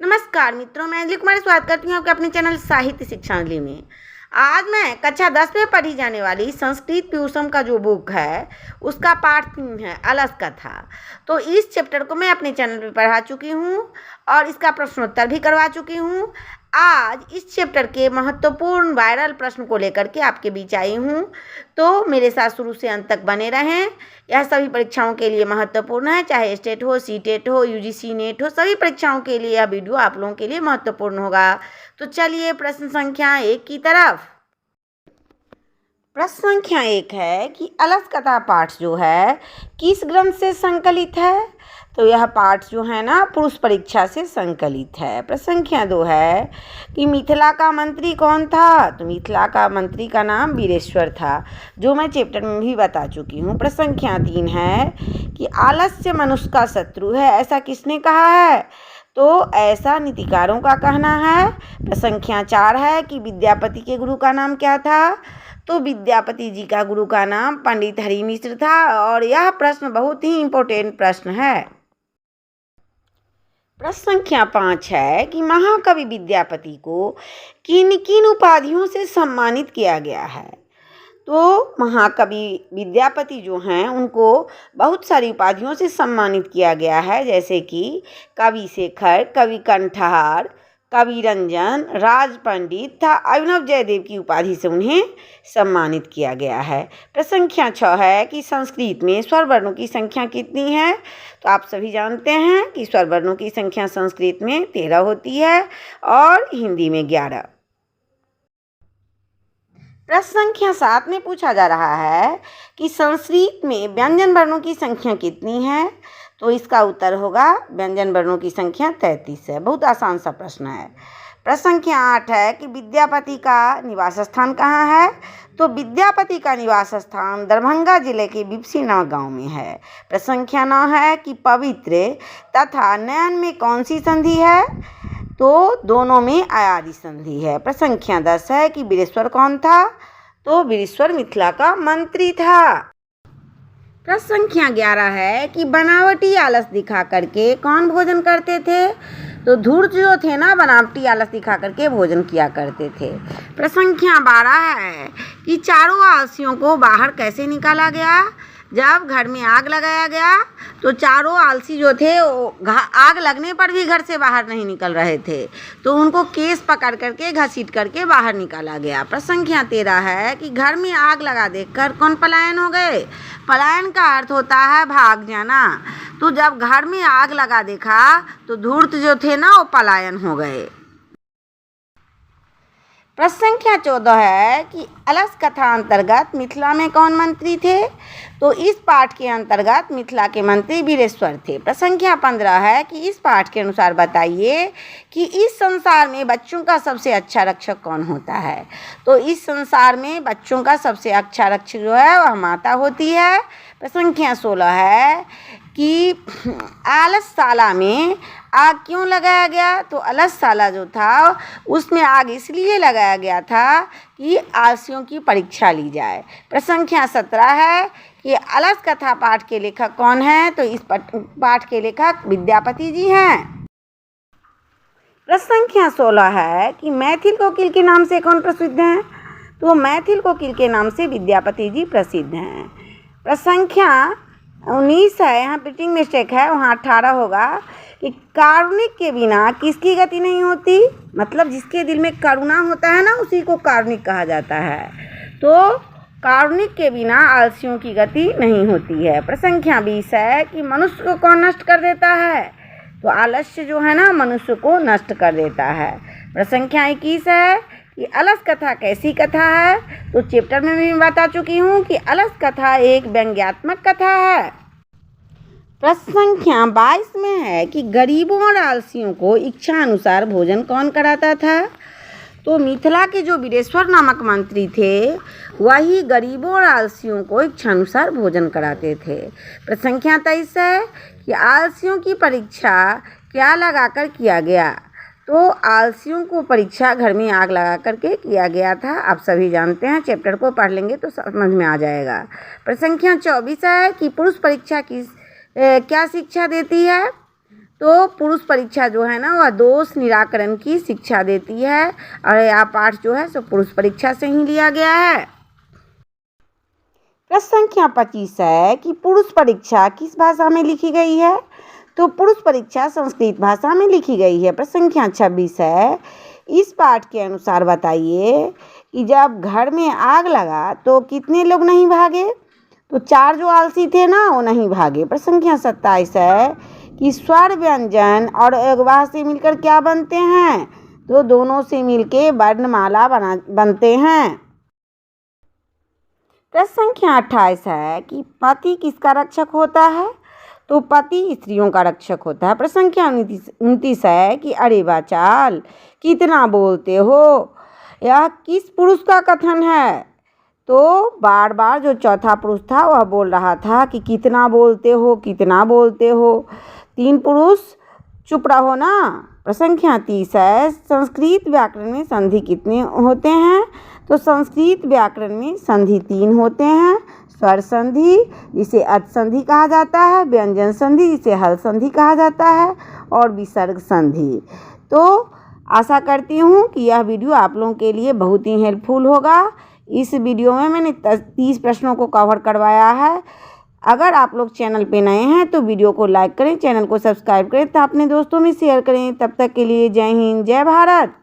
नमस्कार मित्रों, मैं अंजलि कुमारी स्वागत करती हूँ आपके अपने चैनल साहित्य शिक्षांजलि में। आज मैं कक्षा 10 में पढ़ी जाने वाली संस्कृत प्यूसम का जो बुक है उसका पाठ 3 है अलस कथा। तो इस चैप्टर को मैं अपने चैनल पे पढ़ा चुकी हूँ और इसका प्रश्नोत्तर भी करवा चुकी हूँ। आज इस चैप्टर के महत्वपूर्ण वायरल प्रश्न को लेकर के आपके बीच आई हूँ, तो मेरे साथ शुरू से अंत तक बने रहें। यह सभी परीक्षाओं के लिए महत्वपूर्ण है, चाहे स्टेट हो, सीटेट हो, यूजीसी नेट हो, सभी परीक्षाओं के लिए यह वीडियो आप लोगों के लिए महत्वपूर्ण होगा। तो चलिए प्रश्न संख्या 1 की तरफ। प्रश्न संख्या 1 है कि अलस कथा पाठ जो है किस ग्रंथ से संकलित है। तो यह पाठ जो है ना पुरुष परीक्षा से संकलित है। प्रश्न संख्या 2 है कि मिथिला का मंत्री कौन था। तो मिथिला का मंत्री का नाम वीरेश्वर था, जो मैं चैप्टर में भी बता चुकी हूँ। प्रश्न संख्या 3 है कि आलस्य मनुष्य का शत्रु है, ऐसा किसने कहा है। तो ऐसा नीतिकारों का कहना है। प्रश्न संख्या 4 है कि विद्यापति के गुरु का नाम क्या था। तो विद्यापति जी का गुरु का नाम पंडित हरि मिश्र था और यह प्रश्न बहुत ही इम्पोर्टेंट प्रश्न है। प्रश्न संख्या 5 है कि महाकवि विद्यापति को किन किन उपाधियों से सम्मानित किया गया है। तो महाकवि विद्यापति जो हैं उनको बहुत सारी उपाधियों से सम्मानित किया गया है, जैसे कि कवि शेखर, कवि कंठहार, कवि रंजन, राज पंडित तथा अभिनव जयदेव की उपाधि से उन्हें सम्मानित किया गया है। प्रश्न संख्या 6 है कि संस्कृत में स्वर वर्णों की संख्या कितनी है। तो आप सभी जानते हैं कि स्वर वर्णों की संख्या संस्कृत में 13 होती है और हिंदी में 11। प्रश्न संख्या 7 में पूछा जा रहा है कि संस्कृत में व्यंजन वर्णों की संख्या कितनी है। तो इसका उत्तर होगा व्यंजन वर्णों की संख्या 33 है। बहुत आसान सा प्रश्न है। प्रश्न संख्या 8 है कि विद्यापति का निवास स्थान कहाँ है। तो विद्यापति का निवास स्थान दरभंगा जिले के बिपसीनाथ गांव में है। प्रश्न संख्या 9 है कि पवित्र तथा नयन में कौन सी संधि है। तो दोनों में आयादी संधि है। प्रश्न संख्या 10 है कि वीरेश्वर कौन था। तो वीरेश्वर मिथिला का मंत्री था। प्रश्न संख्या 11 है कि बनावटी आलस दिखा करके कौन भोजन करते थे। तो धूर्त जो थे ना बनावटी आलस दिखा करके भोजन किया करते थे। प्रश्न संख्या 12 है कि चारों आलसियों को बाहर कैसे निकाला गया। जब घर में आग लगाया गया तो चारों आलसी जो थे आग लगने पर भी घर से बाहर नहीं निकल रहे थे, तो उनको केस पकड़ करके घसीट करके बाहर निकाला गया। प्रश्न संख्या 13 है कि घर में आग लगा देखकर कौन पलायन हो गए। पलायन का अर्थ होता है भाग जाना। तो जब घर में आग लगा देखा तो धूर्त जो थे ना वो पलायन हो गए। प्रश्न संख्या 14 है कि अलस कथा अंतर्गत मिथिला में कौन मंत्री थे। तो इस पाठ के अंतर्गत मिथिला के मंत्री वीरेश्वर थे। प्रश्न संख्या 15 है कि इस पाठ के अनुसार बताइए कि इस संसार में बच्चों का सबसे अच्छा रक्षक कौन होता है। तो इस संसार में बच्चों का सबसे अच्छा रक्षक जो है वह माता होती है। प्रश्न संख्या 16 है कि आलसशाला में आग क्यों लगाया गया। तो आलसशाला जो था उसमें आग इसलिए लगाया गया था कि आलसियों की परीक्षा ली जाए। प्रश्न संख्या 17 है कि अलस कथा पाठ के लेखक कौन है। तो इस पाठ के लेखक विद्यापति जी हैं। प्रश्न संख्या 16 है कि मैथिल कोकिल के नाम से कौन प्रसिद्ध हैं। तो मैथिल कोकिल के नाम से विद्यापति जी प्रसिद्ध हैं। प्रश्न संख्या 19 है, यहाँ प्रिंटिंग मिस्टेक है, वहाँ 18 होगा कि कारुणिक के बिना किसकी गति नहीं होती। मतलब जिसके दिल में करुणा होता है ना उसी को कारुणिक कहा जाता है। तो कारुणिक के बिना आलसियों की गति नहीं होती है। प्रश्न संख्या 20 है कि मनुष्य को कौन नष्ट कर देता है। तो आलस्य जो है ना मनुष्य को नष्ट कर देता है। प्रश्न संख्या 21 है कि अलस कथा कैसी कथा है। तो चैप्टर में भी बता चुकी हूँ कि अलस कथा एक व्यंग्यात्मक कथा है। प्रश्न संख्या 22 में है कि गरीबों और आलसियों को इच्छा अनुसार भोजन कौन कराता था। तो मिथिला के जो वीरेश्वर नामक मंत्री थे वही गरीबों और आलसियों को इच्छा अनुसार भोजन कराते थे। प्रश्न संख्या 23 है कि आलसियों की परीक्षा क्या लगाकर किया गया। तो आलसियों को परीक्षा घर में आग लगा करके किया गया था। आप सभी जानते हैं, चैप्टर को पढ़ लेंगे तो समझ में आ जाएगा। प्रश्न संख्या 24 है कि पुरुष परीक्षा की क्या शिक्षा देती है। तो पुरुष परीक्षा जो है ना वह दोष निराकरण की शिक्षा देती है और यह पाठ जो है सो पुरुष परीक्षा से ही लिया गया है। प्रश्न संख्या 25 है कि पुरुष परीक्षा किस भाषा में लिखी गई है? तो पुरुष परीक्षा संस्कृत भाषा में लिखी गई है। प्रश्न संख्या 26 है, इस पाठ के अनुसार बताइए कि जब घर में आग लगा तो कितने लोग नहीं भागे? तो 4 जो आलसी थे ना वो नहीं भागे। प्रश्न संख्या 27 है कि स्वर व्यंजन और अगवा से मिलकर क्या बनते हैं? तो दोनों से मिलकर वर्णमाला बनते हैं। प्रश्न संख्या 28 है कि पति किसका रक्षक होता है? तो पति स्त्रियों का रक्षक होता है। प्रश्न संख्या 29 है कि अरे बाचाल कितना बोलते हो, यह किस पुरुष का कथन है? तो बार बार जो चौथा पुरुष था वह बोल रहा था कि कितना बोलते हो, कितना बोलते हो। 3 पुरुष चुप रहो ना। प्रश्न संख्या 30 है, संस्कृत व्याकरण में संधि कितने होते हैं? तो संस्कृत व्याकरण में संधि 3 होते हैं। स्वर संधि जिसे अच संधि कहा जाता है, व्यंजन संधि जिसे हल संधि कहा जाता है और विसर्ग संधि। तो आशा करती हूँ कि यह वीडियो आप लोगों के लिए बहुत ही हेल्पफुल होगा। इस वीडियो में मैंने 30 प्रश्नों को कवर करवाया है। अगर आप लोग चैनल पे नए हैं तो वीडियो को लाइक करें, चैनल को सब्सक्राइब करें, तो अपने दोस्तों में शेयर करें। तब तक के लिए जय हिंद, जय भारत।